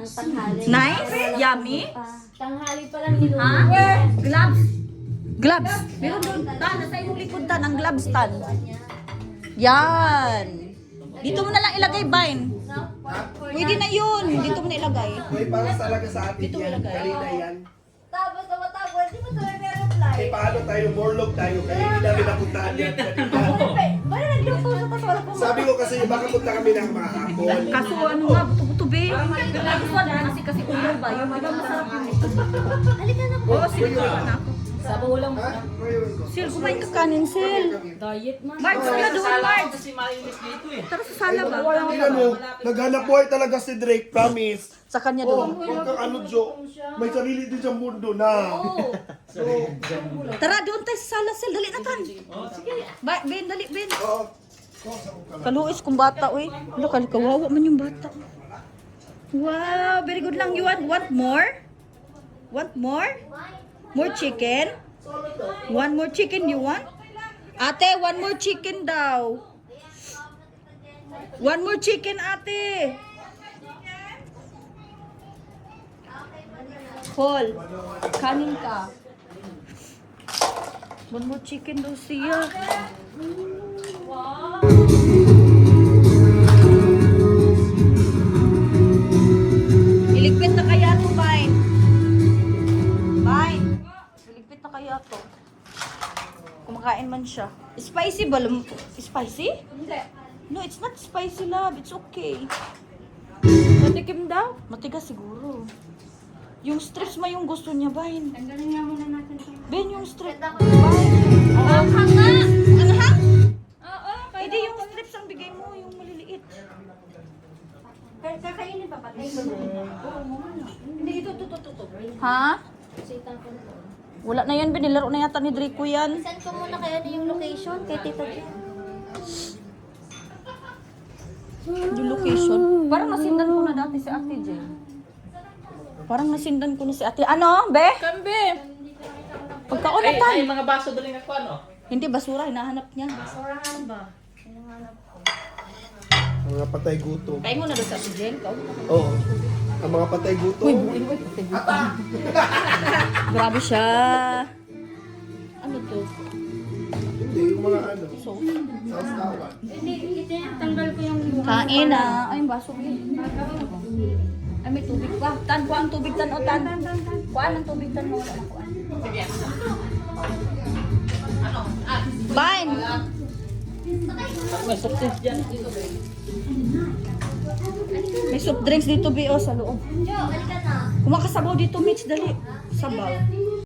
Tanghali. Nice? Yummy? Tanghali pa lang niluluto. Ha? Gloves? Gloves? Meron doon. Tan, nasa iyong likod tan, ang gloves tan. Yan. Dito mo na lang ilagay, Vine. Pwede na yun. Dito mo na ilagay. Uy, para talaga sa atin Dito yan. ilagay. Kanina yan. Tapos tumatawag, di mo tuloy may reply. Eh, paano tayo? Morlog tayo. Kaya hindi namin napuntahan yan kanina. Bala nagluto sa tas wala pong Sabi ko kasi baka punta kami ng mga hapon. Kaso ano nga, buto-buto be. Kasi ulo ba? Yung iba masarap yun. Halika na po. Oo, sige ko na ako. Sabaw lang. Ha? Ngayon ko. Sil, kumain ka kanin, Sil. Diet man. Marge, sila doon, Marge. Kasi mainit dito eh. Tara sa sala ba? Tingnan mo, naghanap buhay talaga si Drake, promise. Sa kanya Oh, doon. huwag kang ano, Jo. May sarili din siyang mundo na. Tara, doon tayo sa sala, Sil. Dali na tan. Ben, dali, Ben. Oo. Kaluis kung bata, uy. Ano, kawawa man yung bata. Wow, very good lang. You want more? Want more? More chicken? One more chicken you want? Ate, one more chicken daw. One more chicken, ate. Paul, kanin ka. One more chicken daw siya. Iligpit na kaya to, Vine. Vine. Iligpit na kaya to. Kumakain man siya. Spicy ba? Spicy? Hindi. No, it's not spicy, love. It's okay. Matikim daw? Matigas siguro. Yung strips ma yung gusto niya, Vine. Tanggalin nga muna natin ito. Ben, yung strips. Vine. Ang hanga! Ang hang? Oo. Hindi, yung strips ang bigay mo, yung maliliit. Kakainin pa patay. Hindi, ito. Ha? Sitan ko na. Wala na yan, Ben. Nilaro na yata ni Draco yan. Send ko muna kaya na yung location kay Tita Jen. Yung location. Parang nasindan ko na dati si Ate Jen. Parang nasindan ko na si Ate. Ano, Be? Kambe! Pagkaunatan. Ay, mga baso doon nga ano? Hindi, basura. Hinahanap niya. Sorahan ba? Mga patay gutom. Kain mo na doon sa Ate Jen. Kau. Oo. Ang mga patay gutom. Uy, buin, uy. Grabe siya. Ano to? Hindi, yung mga ano. So, Sausawan. Hindi, tanggal ko yung kain na. Ay, yung baso. Ay, may tubig pa. Tan, kuha ang tubig tan o tan. Kuha ang tubig tan mo. Wala na kuha. Vine! May substance dyan. May soft drinks dito, Bio, sa loob. Jo, halika na. Kumakasabaw dito, Mitch. Dali. Sabaw.